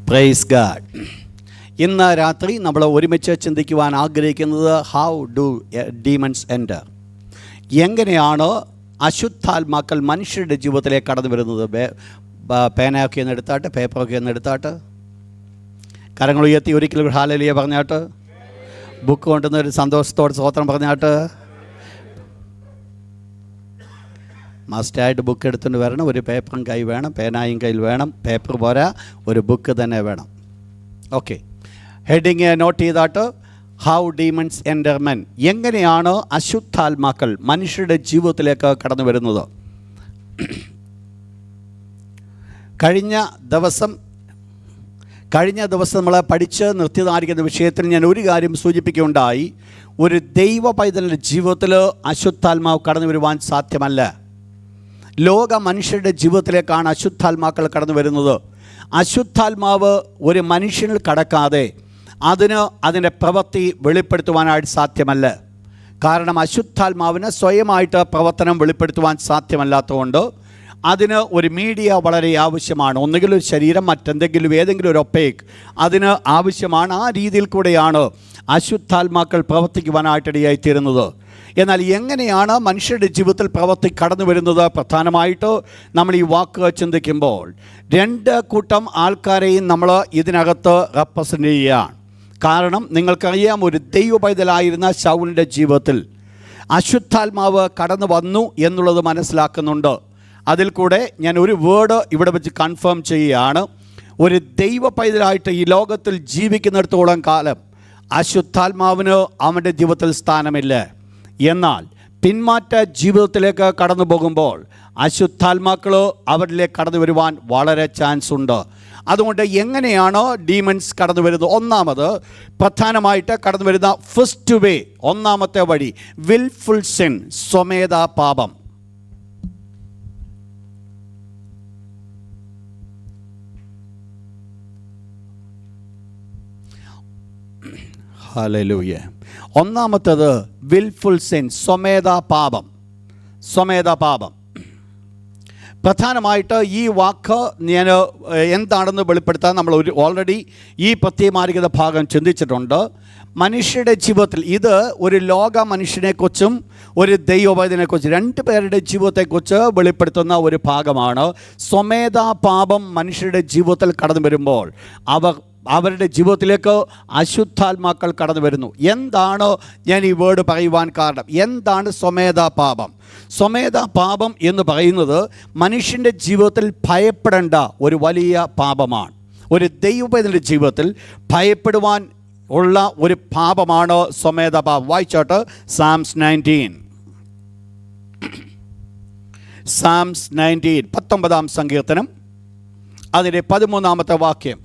Praise God. ഇന്ന് രാത്രി നമ്മൾ ഒരുമിച്ച് ചിന്തിക്കുവാൻ ആഗ്രഹിക്കുന്നത് ഹൗ ഡു ഡീമൺസ് എൻ്റർ. എങ്ങനെയാണ് അശുദ്ധാത്മാക്കൾ മനുഷ്യരുടെ ജീവിതത്തിലേക്ക് കടന്നു വരുന്നത്? പേനയൊക്കെ ഒന്ന് എടുത്താട്ട്, പേപ്പറൊക്കെ ഒന്ന് എടുത്താട്ട്, കരങ്ങൾ ഉയർത്തി ഒരിക്കലും ഹല്ലേലൂയ പറഞ്ഞാട്ട്, ബുക്ക് കൊണ്ടുവന്ന ഒരു സന്തോഷത്തോടെ സ്തോത്രം പറഞ്ഞാട്ട്, മസ്റ്റായിട്ട് ബുക്ക് എടുത്തുകൊണ്ട് വരണം. ഒരു പേപ്പറും കൈ വേണം, പേനായും കയ്യിൽ വേണം. പേപ്പർ പോരാ, ഒരു ബുക്ക് തന്നെ വേണം. ഓക്കെ, ഹെഡിങ് നോട്ട് ചെയ്താട്ട്, ഹൗ ഡീമൺസ് എൻ്റർ മെൻ. എങ്ങനെയാണ് അശുദ്ധാത്മാക്കൾ മനുഷ്യരുടെ ജീവിതത്തിലേക്ക് കടന്നു വരുന്നത്? കഴിഞ്ഞ ദിവസം നമ്മൾ പഠിച്ച് നിർത്തിയതായിരിക്കുന്ന വിഷയത്തിൽ ഞാൻ ഒരു കാര്യം സൂചിപ്പിക്കുകയുണ്ടായി. ഒരു ദൈവ പൈതലിൻ്റെ ജീവിതത്തിൽ അശുദ്ധാത്മാവ് കടന്നു വരുവാൻ സാധ്യമല്ല. ലോക മനുഷ്യരുടെ ജീവിതത്തിലേക്കാണ് അശുദ്ധാത്മാക്കൾ കടന്നു വരുന്നത്. അശുദ്ധാത്മാവ് ഒരു മനുഷ്യനിൽ കടക്കാതെ അതിൻ്റെ പ്രവൃത്തി വെളിപ്പെടുത്തുവാനായിട്ട് സാധ്യമല്ല. കാരണം അശുദ്ധാത്മാവിന് സ്വയമായിട്ട് പ്രവർത്തനം വെളിപ്പെടുത്തുവാൻ സാധ്യമല്ലാത്തതുകൊണ്ട് അതിന് ഒരു മീഡിയ വളരെ ആവശ്യമാണ്. ഒന്നുകിൽ ഒരു ശരീരം, മറ്റെന്തെങ്കിലും ഏതെങ്കിലും ഒരു ഒപ്പേക്ക് അതിന് ആവശ്യമാണ്. ആ രീതിയിൽ കൂടെയാണ് അശുദ്ധാത്മാക്കൾ പ്രവർത്തിക്കുവാനായിട്ടിടയായിത്തീരുന്നത്. എന്നാൽ എങ്ങനെയാണ് മനുഷ്യരുടെ ജീവിതത്തിൽ പ്രവൃത്തി കടന്നു വരുന്നത്? പ്രധാനമായിട്ട് നമ്മൾ ഈ വാക്ക് ചിന്തിക്കുമ്പോൾ രണ്ട് കൂട്ടം ആൾക്കാരെയും നമ്മൾ ഇതിനകത്ത് റെപ്രസെൻ്റ് ചെയ്യുകയാണ്. കാരണം നിങ്ങൾക്കറിയാം, ഒരു ദൈവ പൈതലായിരുന്ന ശൗലിൻ്റെ ജീവിതത്തിൽ അശുദ്ധാത്മാവ് കടന്നു വന്നു എന്നുള്ളത് മനസ്സിലാക്കുന്നുണ്ട്. അതിൽ കൂടെ ഞാൻ ഒരു വേർഡ് ഇവിടെ വെച്ച് കൺഫേം ചെയ്യുകയാണ്. ഒരു ദൈവ പൈതലായിട്ട് ഈ ലോകത്തിൽ ജീവിക്കുന്നിടത്തോളം കാലം അശുദ്ധാത്മാവിന് അവൻ്റെ ജീവിതത്തിൽ സ്ഥാനമില്ല. എന്നാൽ പിന്മാറ്റ ജീവിതത്തിലേക്ക് കടന്നു പോകുമ്പോൾ അശുദ്ധാത്മാക്കൾ അവരിലേക്ക് കടന്നു വരുവാൻ വളരെ ചാൻസ് ഉണ്ട്. അതുകൊണ്ട് എങ്ങനെയാണോ ഡീമൺസ് കടന്നു വരുന്നത്? ഒന്നാമത് പ്രധാനമായിട്ട് കടന്നു വരുന്ന ഫസ്റ്റ് വേ, ഒന്നാമത്തെ വഴി വിൽഫുൾ സിൻ, സ്വമേധ പാപം. ഹല്ലേലൂയ. ഒന്നാമത്തേത് വിൽഫുൾ സിൻ, സ്വമേധ പാപം. സ്വമേധ പാപം പ്രധാനമായിട്ട് ഈ വാക്ക് ഞാൻ എന്താണെന്ന് വെളിപ്പെടുത്താൻ നമ്മൾ ഓൾറെഡി ഈ പ്രത്യേകമായിരിക്കുന്ന ഭാഗം ചിന്തിച്ചിട്ടുണ്ട്. മനുഷ്യരുടെ ജീവിതത്തിൽ ഇത് ഒരു ലോക മനുഷ്യനെക്കുറിച്ചും ഒരു ദൈവവൈദ്യനെക്കുറിച്ചും രണ്ട് പേരുടെ ജീവിതത്തെക്കുറിച്ച് വെളിപ്പെടുത്തുന്ന ഒരു ഭാഗമാണ്. സ്വമേധ പാപം മനുഷ്യരുടെ ജീവിതത്തിൽ കടന്നു വരുമ്പോൾ അവരുടെ ജീവിതത്തിലേക്ക് അശുദ്ധാത്മാക്കൾ കടന്നു വരുന്നു. എന്താണ് ഞാൻ ഈ വേർഡ് പറയുവാൻ കാരണം? എന്താണ് സ്വമേധ പാപം? സ്വമേധ പാപം എന്ന് പറയുന്നത് മനുഷ്യൻ്റെ ജീവിതത്തിൽ ഭയപ്പെടേണ്ട ഒരു വലിയ പാപമാണ്. ഒരു ദൈവപൈതലിൻ്റെ ജീവിതത്തിൽ ഭയപ്പെടുവാൻ ഉള്ള ഒരു പാപമാണ് സ്വമേധ പാപം. വായിച്ചോട്ട്, സാംസ് 19, സാംസ് 19, 19-ാം സങ്കീർത്തനം, അതിൻ്റെ 13-ാമത്തെ വാക്യം.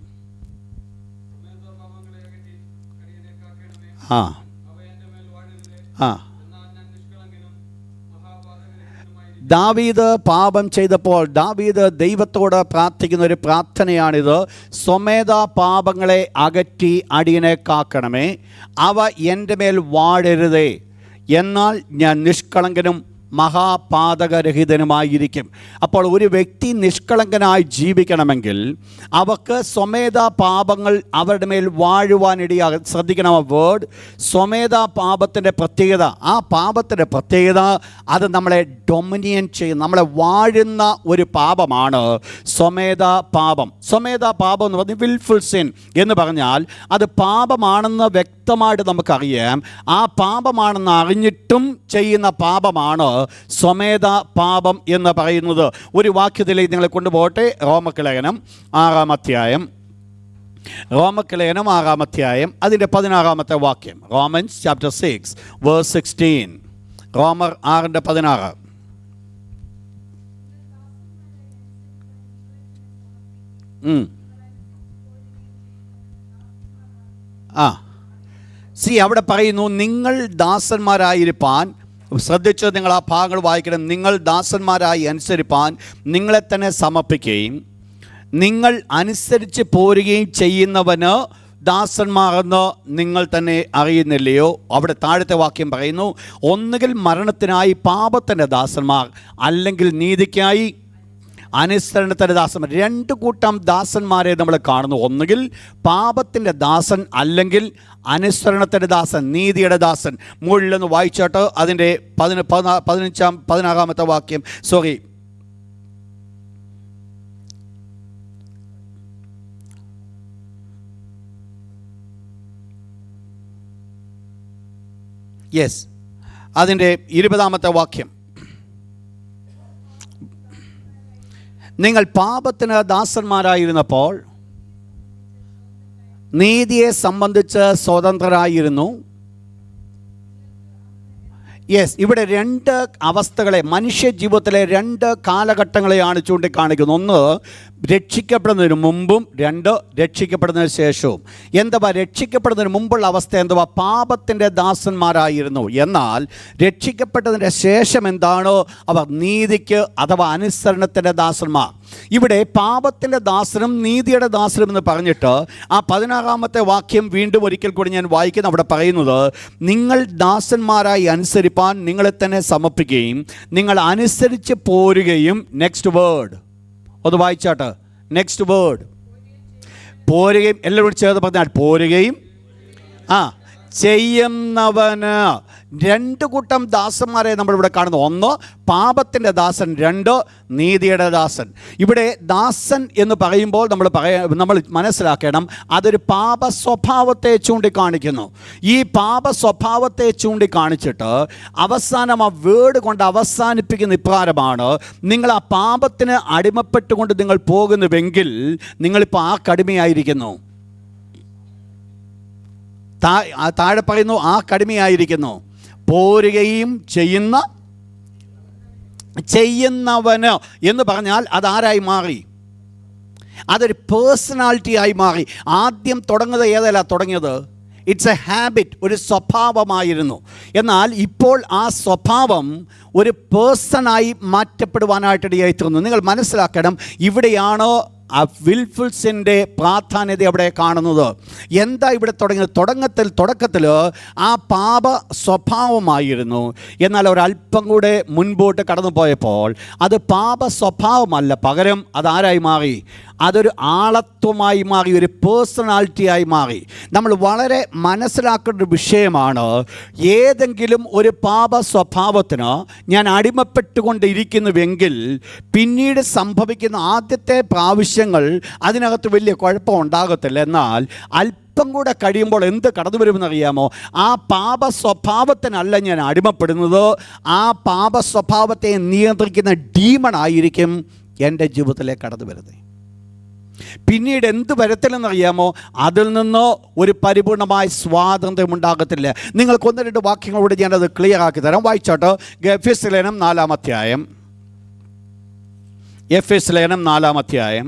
ദാവീദ് പാപം ചെയ്തപ്പോൾ ദാവീദ് ദൈവത്തോട് പ്രാർത്ഥിക്കുന്ന ഒരു പ്രാർത്ഥനയാണിത്. സ്വമേധ പാപങ്ങളെ അകറ്റി അടിയനെ കാക്കണമേ, അവ എൻ്റെ മേൽ വാഴരുതേ, എന്നാൽ ഞാൻ നിഷ്കളങ്കനും മഹാപാതകരഹിതനുമായിരിക്കും. അപ്പോൾ ഒരു വ്യക്തി നിഷ്കളങ്കനായി ജീവിക്കണമെങ്കിൽ അവർക്ക് സ്വമേധ പാപങ്ങൾ അവരുടെ മേൽ വാഴുവാനിടയാകും. ശ്രദ്ധിക്കണം ആ വേർഡ്, സ്വമേധ പാപത്തിൻ്റെ പ്രത്യേകത. ആ പാപത്തിൻ്റെ പ്രത്യേകത അത് നമ്മളെ ഡൊമിനിയൻ ചെയ്യും, നമ്മളെ വാഴുന്ന ഒരു പാപമാണ് സ്വമേധ പാപം. സ്വമേധ പാപം എന്ന് പറഞ്ഞാൽ വിൽഫുൾ സിൻ എന്ന് പറഞ്ഞാൽ അത് പാപമാണെന്ന് വ്യക്തമായിട്ട് നമുക്കറിയാം. ആ പാപമാണെന്ന് അറിഞ്ഞിട്ടും ചെയ്യുന്ന പാപമാണ് സ്വമേധ പാപം എന്ന് പറയുന്നത്. ഒരു വാക്യത്തിലേക്ക് നിങ്ങളെ കൊണ്ടുപോകട്ടെ. റോമലേഖനം 6-ാം അധ്യായം, റോമലേഖനം 6-ാം അധ്യായം, അതിൻ്റെ 16-ാമത്തെ വാക്യം. Romans chapter 6 verse 16. റോമർ 6:16. അവിടെ പറയുന്നു, നിങ്ങൾ ദാസന്മാരായിരിക്കാൻ. ശ്രദ്ധിച്ച് നിങ്ങൾ ആ ഭാഗങ്ങൾ വായിക്കണം. നിങ്ങൾ ദാസന്മാരായി അനുസരിപ്പാൻ നിങ്ങളെ തന്നെ സമർപ്പിക്കുകയും നിങ്ങൾ അനുസരിച്ച് പോരുകയും ചെയ്യുന്നവന് ദാസന്മാരെന്ന് നിങ്ങൾ തന്നെ അറിയുന്നില്ലയോ? അവിടെ താഴത്തെ വാക്യം പറയുന്നു, ഒന്നുകിൽ മരണത്തിനായി പാപത്തിൻ്റെ ദാസന്മാർ, അല്ലെങ്കിൽ നീതിക്കായി അനുസരണത്തിൻ്റെ ദാസന്മാർ. രണ്ട് കൂട്ടം ദാസന്മാരെ നമ്മൾ കാണുന്നു. ഒന്നുകിൽ പാപത്തിൻ്റെ ദാസൻ, അല്ലെങ്കിൽ അനുസരണത്തിൻ്റെ ദാസൻ, നീതിയുടെ ദാസൻ. മുകളിലൊന്ന് വായിച്ചോട്ട് അതിൻ്റെ 16 വാക്യം. സോറി, യെസ്, അതിൻ്റെ 20 വാക്യം. നിങ്ങൾ പാപത്തിന് ദാസന്മാരായിരുന്നപ്പോൾ നീതിയെ സംബന്ധിച്ച് സ്വതന്ത്രരായിരുന്നു. യെസ്, ഇവിടെ രണ്ട് അവസ്ഥകളെ, മനുഷ്യ ജീവിതത്തിലെ രണ്ട് കാലഘട്ടങ്ങളെയാണ് ചൂണ്ടിക്കാണിക്കുന്നത്. ഒന്ന് രക്ഷിക്കപ്പെടുന്നതിന് മുമ്പും, രണ്ട് രക്ഷിക്കപ്പെടുന്നതിന് ശേഷവും. എന്തുവാ രക്ഷിക്കപ്പെടുന്നതിന് മുമ്പുള്ള അവസ്ഥ? എന്തുവാ? പാപത്തിൻ്റെ ദാസന്മാരായിരുന്നു. എന്നാൽ രക്ഷിക്കപ്പെട്ടതിൻ്റെ ശേഷം എന്താണോ അവർ നീതിക്ക് അഥവാ അനുസരണത്തിൻ്റെ ദാസന്മാർ. ഇവിടെ പാപത്തിൻ്റെ ദാസനും നീതിയുടെ ദാസനും എന്ന് പറഞ്ഞിട്ട് ആ 16 വാക്യം വീണ്ടും ഒരിക്കൽ കൂടി ഞാൻ വായിക്കുന്നു. അവിടെ പറയുന്നത്, നിങ്ങൾ ദാസന്മാരായി അനുസരിപ്പാൻ നിങ്ങളെ തന്നെ സമർപ്പിക്കുകയും നിങ്ങൾ അനുസരിച്ച് പോരുകയും. നെക്സ്റ്റ് വേർഡ് ഒന്ന് വായിച്ചാട്ട്. Next word പോരുകയും. എല്ലാവരും ചേർന്ന് പറഞ്ഞാൽ പോരുകയും ചെയ്യുന്നവന്. രണ്ട് കൂട്ടം ദാസന്മാരെ നമ്മളിവിടെ കാണുന്നു. ഒന്ന് പാപത്തിൻ്റെ ദാസൻ, രണ്ട് നീതിയുടെ ദാസൻ. ഇവിടെ ദാസൻ എന്ന് പറയുമ്പോൾ നമ്മൾ മനസ്സിലാക്കണം, അതൊരു പാപ സ്വഭാവത്തെ ചൂണ്ടിക്കാണിക്കുന്നു. ഈ പാപ സ്വഭാവത്തെ ചൂണ്ടിക്കാണിച്ചിട്ട് അവസാനം ആ വേർഡ് കൊണ്ട് അവസാനിപ്പിക്കുന്ന ഇപ്രകാരമാണ്: നിങ്ങൾ ആ പാപത്തിന് അടിമപ്പെട്ടുകൊണ്ട് നിങ്ങൾ പോകുന്നുവെങ്കിൽ നിങ്ങളിപ്പോൾ ആ കടിമയായിരിക്കുന്നു. താഴെ പറയുന്നു, ആ കടിമയായിരിക്കുന്നു. പോരുകയും ചെയ്യുന്നവന് എന്ന് പറഞ്ഞാൽ അതാരായി മാറി? അതൊരു പേഴ്സണാലിറ്റി ആയി മാറി. ആദ്യം തുടങ്ങുന്നത് ഏതല്ല തുടങ്ങിയത്? ഇറ്റ്സ് എ ഹാബിറ്റ്, ഒരു സ്വഭാവമായിരുന്നു. എന്നാൽ ഇപ്പോൾ ആ സ്വഭാവം ഒരു പേഴ്സണായി മാറ്റപ്പെടുവാനായിട്ടിടയായി തീർന്നു. നിങ്ങൾ മനസ്സിലാക്കണം, ഇവിടെയാണ് ആ വിൽഫുൾസിൻ്റെ പ്രാധാന്യത അവിടെ കാണുന്നത്. എന്താ ഇവിടെ തുടങ്ങിയത്? തുടക്കത്തിൽ ആ പാപ സ്വഭാവമായിരുന്നു. എന്നാൽ ഒരല്പം കൂടെ മുൻപോട്ട് കടന്നു പോയപ്പോൾ അത് പാപ സ്വഭാവമല്ല, പകരം അതാരായി മാറി? അതൊരു ആളത്വമായി മാറി, ഒരു പേഴ്സണാലിറ്റിയായി മാറി. നമ്മൾ വളരെ മനസ്സിലാക്കേണ്ട ഒരു വിഷയമാണ്, ഏതെങ്കിലും ഒരു പാപ സ്വഭാവത്തിന് ഞാൻ അടിമപ്പെട്ടുകൊണ്ടിരിക്കുന്നുവെങ്കിൽ പിന്നീട് സംഭവിക്കുന്ന ആദ്യത്തെ പ്രാവശ്യങ്ങൾ അതിനകത്ത് വലിയ കുഴപ്പം ഉണ്ടാകത്തില്ല. എന്നാൽ അല്പം കൂടെ കഴിയുമ്പോൾ എന്ത് കടന്നു വരുമെന്നറിയാമോ? ആ പാപ സ്വഭാവത്തിനല്ല ഞാൻ അടിമപ്പെടുന്നത്, ആ പാപ സ്വഭാവത്തെ നിയന്ത്രിക്കുന്ന ഡീമണായിരിക്കും എൻ്റെ ജീവിതത്തിലേക്ക് കടന്നു വരുന്നത്. പിന്നീട് എന്ത് വരത്തില്ലെന്നറിയാമോ? അതിൽ നിന്ന് ഒരു പരിപൂർണമായ സ്വാതന്ത്ര്യം ഉണ്ടാകത്തില്ല. നിങ്ങൾക്ക് 1-2 വാക്യങ്ങളോട് ഞാനത് ക്ലിയർ ആക്കി തരാം. വായിച്ചോട്ടോ. എഫെസ്യർ ലേഖനം 4-ാം അധ്യായം. എഫെസ്യർ ലേഖനം 4-ാം അധ്യായം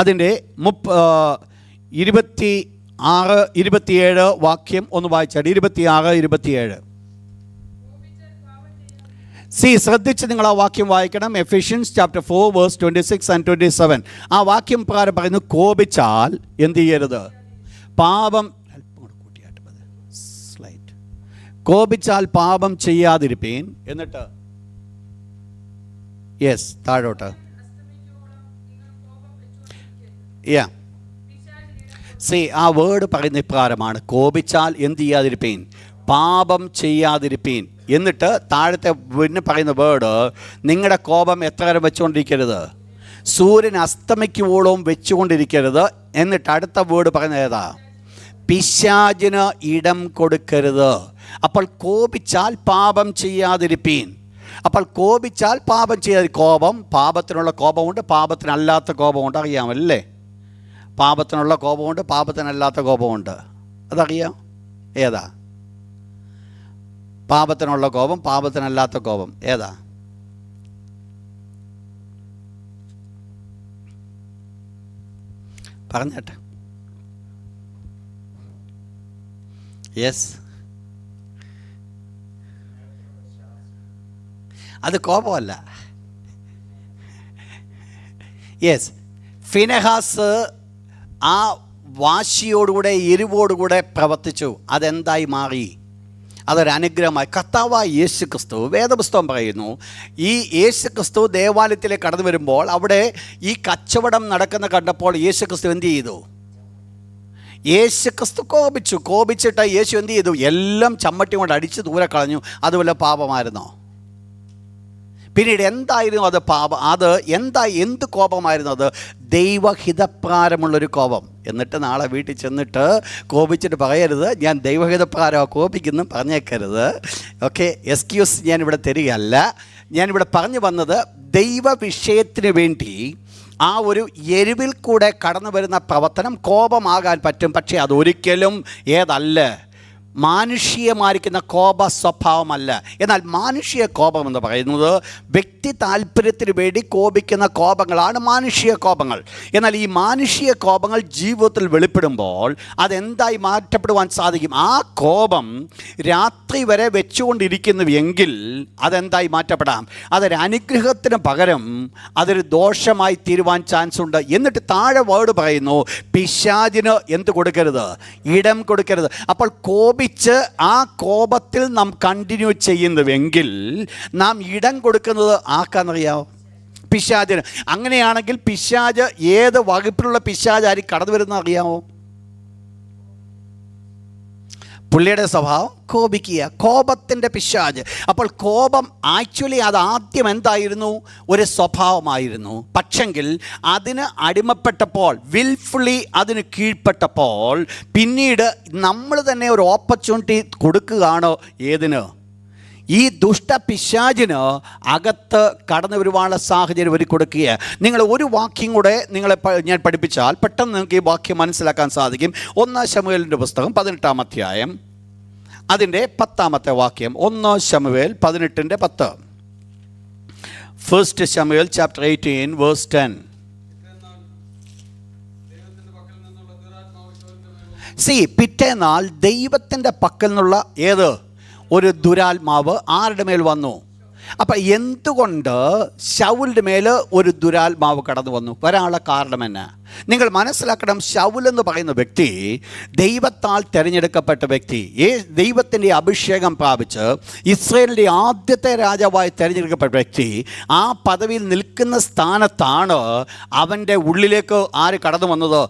അതിൻ്റെ 26-27 വാക്യം ഒന്ന് വായിച്ചാട്ട്. 26-27. ശ്രദ്ധിച്ച് നിങ്ങൾ ആ വാക്യം വായിക്കണം. Ephesians chapter 4 verse 26 and 27. ആ വാക്യം പ്രകാരം പറയുന്നു, കോപിച്ചാൽ എന്ത് ചെയ്യരുത്? കോപിച്ചാൽ പാപം ചെയ്യാതിരിപ്പീൻ. എന്നിട്ട് യെസ്, താഴോട്ട്. ആ വേർഡ് പറയുന്ന ഇപ്രകാരമാണ്: കോപിച്ചാൽ എന്ത് ചെയ്യാതിരിപ്പീൻ? പാപം ചെയ്യാതിരിപ്പീൻ. എന്നിട്ട് താഴത്തെ പിന്നെ പറയുന്ന വേർഡ്, നിങ്ങളുടെ കോപം എത്ര നേരം വെച്ചുകൊണ്ടിരിക്കരുത്? സൂര്യൻ അസ്തമിക്കുവോളവും വെച്ചുകൊണ്ടിരിക്കരുത്. എന്നിട്ട് അടുത്ത വേർഡ് പറയുന്നത് ഏതാ? പിശാചിന് ഇടം കൊടുക്കരുത്. അപ്പോൾ കോപിച്ചാൽ പാപം ചെയ്യാതിരിപ്പീൻ. അപ്പോൾ കോപിച്ചാൽ പാപം ചെയ്യാതി. കോപം, പാപത്തിനുള്ള കോപമുണ്ട്, പാപത്തിനല്ലാത്ത കോപമുണ്ട്. അറിയാമല്ലേ? പാപത്തിനുള്ള കോപമുണ്ട്, പാപത്തിനല്ലാത്ത കോപമുണ്ട്. അതറിയാം? ഏതാ പാപത്തിനുള്ള കോപം, പാപത്തിനല്ലാത്ത കോപം? ഏതാ? പറഞ്ഞേട്ടെ. യെസ്, അത് കോപമല്ല. യെസ്, ഫിനെഹാസ് ആ വാശിയോടുകൂടെ എരിവോടുകൂടെ പ്രവർത്തിച്ചു. അതെന്തായി മാറി? അതൊരു അനുഗ്രഹമായി. കർത്താവായ യേശു ക്രിസ്തു, വേദപുസ്തകം പറയുന്നു, ഈ യേശു ക്രിസ്തു ദേവാലയത്തിലേക്ക് കടന്നു വരുമ്പോൾ അവിടെ ഈ കച്ചവടം നടക്കുന്ന കണ്ടപ്പോൾ യേശു ക്രിസ്തു എന്ത് ചെയ്തു? യേശു ക്രിസ്തു കോപിച്ചിട്ട് യേശു എന്ത് ചെയ്തു? എല്ലാം ചമ്മട്ടി കൊണ്ട് അടിച്ച് ദൂരെ കളഞ്ഞു. അതുപോലെ പാപമായിരുന്നോ? പിന്നീട് എന്തായിരുന്നു അത്? പാപം. അത് എന്ത് കോപമായിരുന്നു അത്? ദൈവഹിതപ്രകാരമുള്ളൊരു കോപം. എന്നിട്ട് നാളെ വീട്ടിൽ ചെന്നിട്ട് കോപിച്ചിട്ട് പറയരുത്, ഞാൻ ദൈവഹിതപ്രകാരമാണ് കോപിക്കുന്നു പറഞ്ഞേക്കരുത്. ഓക്കെ, എക്സ്ക്യൂസ് ഞാനിവിടെ തരികയല്ല. ഞാനിവിടെ പറഞ്ഞു വന്നത്, ദൈവ വിഷയത്തിന് വേണ്ടി ആ ഒരു എരിവിൽ കൂടെ കടന്നു വരുന്ന പ്രവർത്തനം കോപമാകാൻ പറ്റും. പക്ഷേ അതൊരിക്കലും ഏതല്ല, മാനുഷികമായിരിക്കുന്ന കോപ സ്വഭാവമല്ല. എന്നാൽ മാനുഷിക കോപം എന്ന് പറയുന്നത് വ്യക്തി താല്പര്യത്തിന് വേണ്ടി കോപിക്കുന്ന കോപങ്ങളാണ് മാനുഷിക കോപങ്ങൾ. എന്നാൽ ഈ മാനുഷിക കോപങ്ങൾ ജീവിതത്തിൽ വെളിപ്പെടുമ്പോൾ അതെന്തായി മാറ്റപ്പെടുവാൻ സാധിക്കും? ആ കോപം രാത്രി വരെ വെച്ചുകൊണ്ടിരിക്കുന്നുവെങ്കിൽ അതെന്തായി മാറ്റപ്പെടാം? അതൊരു അനുഗ്രഹത്തിന് പകരം അതൊരു ദോഷമായി തീരുവാൻ ചാൻസ് ഉണ്ട്. എന്നിട്ട് താഴെ വേർഡ് പറയുന്നു, പിശാചിന് എന്ത് കൊടുക്കരുത്? ഇടം കൊടുക്കരുത്. അപ്പോൾ ആ കോപത്തിൽ നാം കണ്ടിന്യൂ ചെയ്യുന്നുവെങ്കിൽ നാം ഇടം കൊടുക്കുന്നത് ആർക്കാണെന്നറിയാമോ? പിശാചിന്. അങ്ങനെയാണെങ്കിൽ പിശാച് ഏത് വകുപ്പിലുള്ള പിശാചായിരിക്കും കടന്നു വരുന്നത് അറിയാമോ? പുള്ളിയുടെ സ്വഭാവം കോപിക്കുക, കോപത്തിൻ്റെ പിശാച്. അപ്പോൾ കോപം ആക്ച്വലി അത് ആദ്യം എന്തായിരുന്നു? ഒരു സ്വഭാവമായിരുന്നു. പക്ഷെങ്കിൽ അതിന് അടിമപ്പെട്ടപ്പോൾ, വിൽഫുള്ളി അതിന് കീഴ്പ്പെട്ടപ്പോൾ, പിന്നീട് നമ്മൾ തന്നെ ഒരു ഓപ്പർച്യൂണിറ്റി കൊടുക്കുകയാണോ ഏതിന്? ഈ ദുഷ്ടപിശാചിന് അകത്ത് കടന്നു വരുവാനുള്ള സാഹചര്യം ഒരുക്കി കൊടുക്കുക. നിങ്ങൾ ഒരു വാക്യം കൂടെ ഞാൻ പഠിപ്പിച്ചാൽ പെട്ടെന്ന് നിങ്ങൾക്ക് ഈ വാക്യം മനസ്സിലാക്കാൻ സാധിക്കും. 1 ശമൂവേലിൻ്റെ പുസ്തകം 18-ാം അധ്യായം അതിൻ്റെ 10-ാമത്തെ വാക്യം. 1 ശമൂവേൽ 18:10. 1 ശമൂവേൽ chapter 18 verse 10. പിറ്റേന്നാൾ ദൈവത്തിൻ്റെ പക്കൽ നിന്നുള്ള ഏത് ഒരു ദുരാത്മാവ് ആരുടെ മേൽ വന്നു? അപ്പം എന്തുകൊണ്ട് ശൗലിൻ്റെ മേൽ ഒരു ദുരാത്മാവ് കടന്നു വന്നു? വരാനുള്ള കാരണം എന്നാ? നിങ്ങൾ മനസ്സിലാക്കണം, ശൗൽ എന്ന് പറയുന്ന വ്യക്തി ദൈവത്താൽ തിരഞ്ഞെടുക്കപ്പെട്ട വ്യക്തി, ദൈവത്തിൻ്റെ അഭിഷേകം പ്രാപിച്ച് ഇസ്രായേലിൻ്റെ ആദ്യത്തെ രാജാവായി തിരഞ്ഞെടുക്കപ്പെട്ട വ്യക്തി. ആ പദവിയിൽ നിൽക്കുന്ന സ്ഥാനത്താണ് അവൻ്റെ ഉള്ളിലേക്ക് ആര് കടന്നു വന്നത്?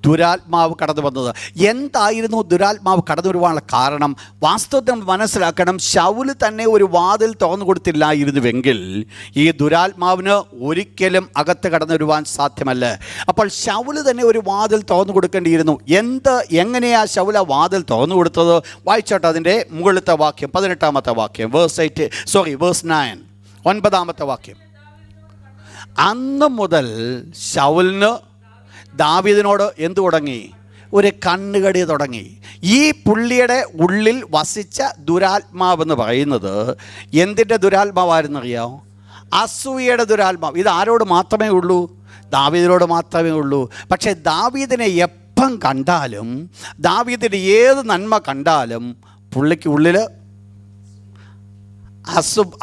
ദുരാത്മാവ് കടന്നു വന്നത്. എന്തായിരുന്നു ദുരാത്മാവ് കടന്നു വരുവാനുള്ള കാരണം? വാസ്തവത്തിൽ മനസ്സിലാക്കണം, ശൗല് തന്നെ ഒരു വാതിൽ തുറന്നു കൊടുത്തില്ലായിരുന്നുവെങ്കിൽ ഈ ദുരാത്മാവിന് ഒരിക്കലും അകത്ത് കടന്നു വരുവാൻ സാധ്യമല്ല. അപ്പോൾ ശൗല് തന്നെ ഒരു വാതിൽ തുറന്നു കൊടുക്കേണ്ടിയിരുന്നു. എങ്ങനെയാ ശൗല വാതിൽ തുറന്നു കൊടുത്തത്? വായിച്ചോട്ടെ അതിൻ്റെ മുകളിലത്തെ വാക്യം, 18-ാമത്തെ വാക്യം, വേഴ്സ് 9, 9-ാമത്തെ വാക്യം. അന്ന് മുതൽ ശൗലിന് ദാവീദിനോട് എന്തു തുടങ്ങി? ഒരു കണ്ണുകടി തുടങ്ങി. ഈ പുള്ളിയുടെ ഉള്ളിൽ വസിച്ച ദുരാത്മാവെന്ന് പറയുന്നത് എന്തിൻ്റെ ദുരാത്മാവായിരുന്നറിയാമോ? അസൂയയുടെ ദുരാത്മാവ്. ഇത് ആരോട് മാത്രമേ ഉള്ളൂ? ദാവീദിനോട് മാത്രമേ ഉള്ളൂ. പക്ഷേ ദാവീദിനെ എപ്പം കണ്ടാലും, ദാവീദിൻ്റെ ഏത് നന്മ കണ്ടാലും പുള്ളിക്ക് ഉള്ളിൽ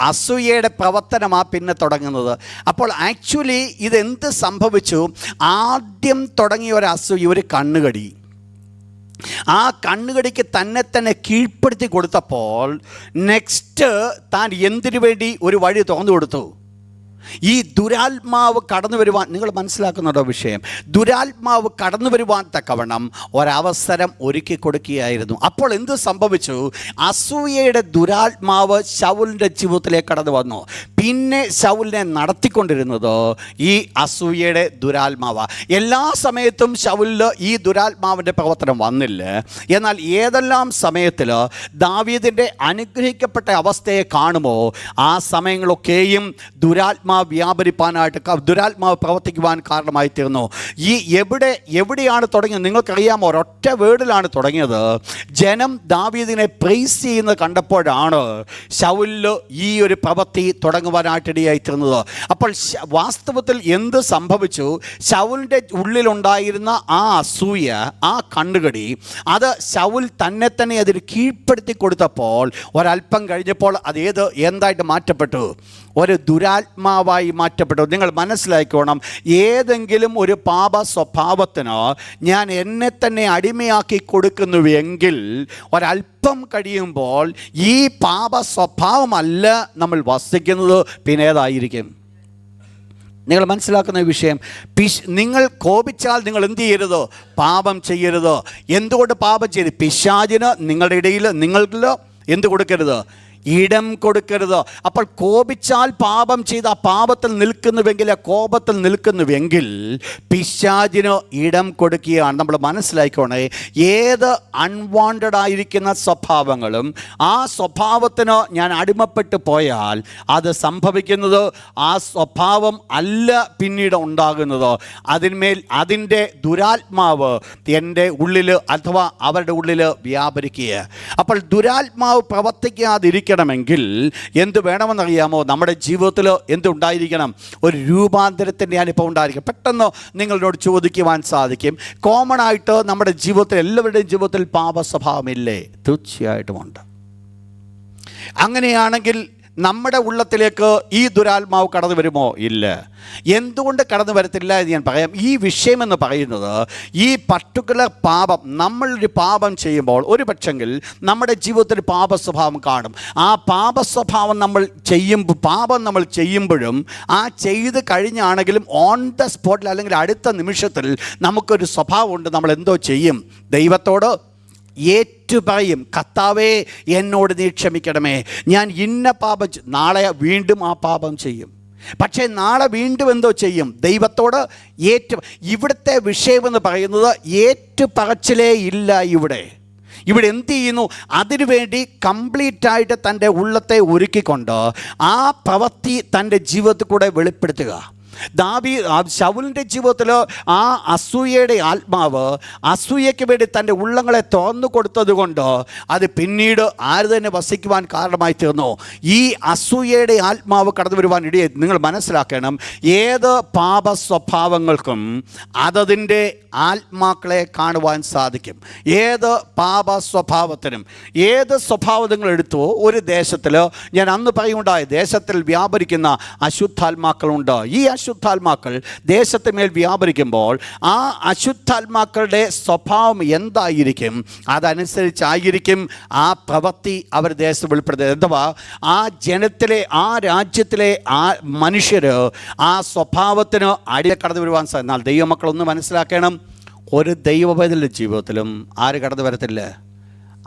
അസൂയയുടെ പ്രവർത്തനമാണ് പിന്നെ തുടങ്ങുന്നത്. അപ്പോൾ ആക്ച്വലി ഇതെന്ത് സംഭവിച്ചു? ആദ്യം തുടങ്ങിയ ഒരു അസൂയ, ഒരു കണ്ണുകടി. ആ കണ്ണുകടിക്ക് തന്നെ കീഴ്പ്പെടുത്തി കൊടുത്തപ്പോൾ നെക്സ്റ്റ് താൻ എന്തിനു വേണ്ടി ഒരു വഴി തുറന്നു കൊടുത്തു? ഈ ദുരാത്മാവ് കടന്നു വരുവാൻ. നിങ്ങൾ മനസ്സിലാക്കുന്നുണ്ടോ വിഷയം? ദുരാത്മാവ് കടന്നു വരുവാൻ തക്കവണ്ണം ഒരവസരം ഒരുക്കി കൊടുക്കുകയായിരുന്നു. അപ്പോൾ എന്ത് സംഭവിച്ചു? അസൂയയുടെ ദുരാത്മാവ് ശൗലിൻ്റെ ജീവിതത്തിലേക്ക് കടന്നു വന്നു. പിന്നെ ശൗലിനെ നടത്തിക്കൊണ്ടിരുന്നത് ഈ അസൂയയുടെ ദുരാത്മാവ്. എല്ലാ സമയത്തും ശൗലിൽ ഈ ദുരാത്മാവിൻ്റെ പ്രവർത്തനം വന്നില്ല. എന്നാൽ ഏതെല്ലാം സമയത്തിൽ ദാവീദിൻ്റെ അനുഗ്രഹിക്കപ്പെട്ട അവസ്ഥയെ കാണുമോ ആ സമയങ്ങളൊക്കെയും ദുരാത്മാവ് വ്യാപരിപ്പാനായിട്ട്, ദുരാത്മാവ് പ്രവർത്തിക്കുവാൻ കാരണമായി തീർന്നു. ഈ എവിടെയാണ് തുടങ്ങിയത് നിങ്ങൾക്കറിയാമോ? ഒരൊറ്റ വേർഡിലാണ് തുടങ്ങിയത്. ജനം ദാവീദിനെ പ്രൈസ് ചെയ്യുന്നത് കണ്ടപ്പോഴാണ് ശൗലിൽ ഈ ഒരു പ്രവൃത്തി തുടങ്ങുവാനായിട്ടിടയായി തീർന്നത്. അപ്പോൾ വാസ്തവത്തിൽ എന്ത് സംഭവിച്ചു? ശൗലിൻ്റെ ഉള്ളിലുണ്ടായിരുന്ന ആ അസൂയ, ആ കണ്ണുകടി, അത് ശൗൽ തന്നെ അതിന് കീഴ്പ്പെടുത്തി കൊടുത്തപ്പോൾ ഒരല്പം കഴിഞ്ഞപ്പോൾ അത് എന്തായിട്ട് മാറ്റപ്പെട്ടു? ഒരു ദുരാത്മാവായി മാറ്റപ്പെട്ടു. നിങ്ങൾ മനസ്സിലാക്കിക്കോണം, ഏതെങ്കിലും ഒരു പാപ സ്വഭാവത്തിന് ഞാൻ എന്നെ തന്നെ അടിമയാക്കി കൊടുക്കുന്നുവെങ്കിൽ ഒരല്പം കഴിയുമ്പോൾ ഈ പാപ സ്വഭാവമല്ല നമ്മൾ വസിക്കുന്നത്, പിന്നെ ഏതായിരിക്കും? നിങ്ങൾ മനസ്സിലാക്കുന്ന വിഷയം, നിങ്ങൾ കോപിച്ചാൽ നിങ്ങൾ എന്ത് ചെയ്യരുത്? പാപം ചെയ്യരുത്. എന്തുകൊണ്ട് പാപം ചെയ്ത്? പിശാചിന് നിങ്ങളുടെ ഇടയിൽ നിങ്ങൾ എന്ത് കൊടുക്കരുത്? ഇടം കൊടുക്കരുത്. അപ്പോൾ കോപിച്ചാൽ പാപം ചെയ്ത് ആ പാപത്തിൽ നിൽക്കുന്നുവെങ്കിൽ, ആ കോപത്തിൽ നിൽക്കുന്നുവെങ്കിൽ പിശാചിന് ഇടം കൊടുക്കുകയാണ്. നമ്മൾ മനസ്സിലാക്കണേ, ഏത് അൺവാണ്ടഡ് ആയിരിക്കുന്ന സ്വഭാവങ്ങളും ആ സ്വഭാവത്തിന് ഞാൻ അടിമപ്പെട്ടു പോയാൽ അത് സംഭവിക്കുന്നത് ആ സ്വഭാവം അല്ല പിന്നീട് ഉണ്ടാകുന്നത്. അതിൻ്റെ ദുരാത്മാവ് എൻ്റെ ഉള്ളിൽ അഥവാ അവരുടെ ഉള്ളിൽ വ്യാപരിക്കുക. അപ്പോൾ ദുരാത്മാവ് പ്രവർത്തിക്കാതിരിക്കുക െങ്കിൽ എന്ത് വേണമെന്നറിയാമോ? നമ്മുടെ ജീവിതത്തിൽ എന്തുണ്ടായിരിക്കണം? ഒരു രൂപാന്തരത്തിൻ്റെ അനുഭവം ഉണ്ടായിരിക്കും. പെട്ടെന്ന് നിങ്ങളോട് ചോദിക്കുവാൻ സാധിക്കും, കോമൺ ആയിട്ട് നമ്മുടെ ജീവിതത്തിൽ എല്ലാവരുടെയും ജീവിതത്തിൽ പാപ സ്വഭാവമില്ലേ? തീർച്ചയായിട്ടുമുണ്ട്. അങ്ങനെയാണെങ്കിൽ നമ്മുടെ ഉള്ളത്തിലേക്ക് ഈ ദുരാത്മാവ് കടന്നു വരുമോ? ഇല്ല. എന്തുകൊണ്ട് കടന്നു വരത്തില്ല എന്ന് ഞാൻ പറയാം. ഈ വിഷയമെന്ന് പറയുന്നത്, ഈ പർട്ടിക്കുലർ പാപം, നമ്മളൊരു പാപം ചെയ്യുമ്പോൾ ഒരു പക്ഷെങ്കിൽ നമ്മുടെ ജീവിതത്തിൽ പാപ സ്വഭാവം കാണും. ആ പാപ സ്വഭാവം പാപം നമ്മൾ ചെയ്യുമ്പോഴും ആ ചെയ്ത് കഴിഞ്ഞാണെങ്കിലും ഓൺ ദ സ്പോട്ടിൽ അല്ലെങ്കിൽ അടുത്ത നിമിഷത്തിൽ നമുക്കൊരു സ്വഭാവമുണ്ട്. നമ്മൾ എന്തോ ചെയ്യും? ദൈവത്തോട് ഏറ്റുപറയും, കർത്താവേ എന്നോട് നീ ക്ഷമിക്കണമേ, ഞാൻ ഇന്ന പാപം നാളെ വീണ്ടും ആ പാപം ചെയ്യും. പക്ഷേ നാളെ വീണ്ടും എന്തോ ചെയ്യും? ദൈവത്തോട് ഇവിടുത്തെ വിഷയമെന്ന് പറയുന്നത് ഏറ്റുപറച്ചിലേ ഇല്ല. ഇവിടെ എന്ത് ചെയ്യുന്നു? അതിനുവേണ്ടി കംപ്ലീറ്റായിട്ട് തൻ്റെ ഉള്ളത്തെ ഒരുക്കിക്കൊണ്ട് ആ പ്രവൃത്തി തൻ്റെ ജീവിതത്തിൽ കൂടെ വെളിപ്പെടുത്തുക. ശൗലിൻ്റെ ജീവിതത്തിൽ ആ അസൂയയുടെ ആത്മാവ് അസൂയയ്ക്ക് വേണ്ടി തൻ്റെ ഉള്ളങ്ങളെ തുറന്നു കൊടുത്തത് കൊണ്ട് അത് പിന്നീട് ആര് തന്നെ വസിക്കുവാൻ കാരണമായി തീർന്നു. ഈ അസൂയയുടെ ആത്മാവ് കടന്നു വരുവാൻ ഇടയെ നിങ്ങൾ മനസ്സിലാക്കണം, ഏത് പാപ സ്വഭാവങ്ങൾക്കും അതതിൻ്റെ ആത്മാക്കളെ കാണുവാൻ സാധിക്കും. ഏത് പാപ സ്വഭാവത്തിനും, ഏത് സ്വഭാവം നിങ്ങൾ എടുത്തു, ഒരു ദേശത്തിൽ ഞാൻ അന്ന് പറയുണ്ടായി, ദേശത്തിൽ വ്യാപരിക്കുന്ന അശുദ്ധാത്മാക്കളുണ്ട്. ഈ അശുദ്ധാത്മാക്കൾ ദേശത്തിന്മേൽ വ്യാപരിക്കുമ്പോൾ ആ അശുദ്ധാത്മാക്കളുടെ സ്വഭാവം എന്തായിരിക്കും, അതനുസരിച്ചായിരിക്കും ആ പ്രവൃത്തി അവർ ദേശത്ത് വെളിപ്പെടുത്തുന്നത്. അഥവാ ആ ജനത്തിലെ, ആ രാജ്യത്തിലെ ആ മനുഷ്യർ ആ സ്വഭാവത്തിന് അടിയിൽ കടന്നു വരുവാൻ സാധിക്കും. എന്നാൽ ദൈവമക്കളൊന്ന് മനസ്സിലാക്കണം, ഒരു ദൈവപൈതലിൻ്റെ ജീവിതത്തിലും ആര് കടന്നു വരത്തില്ല?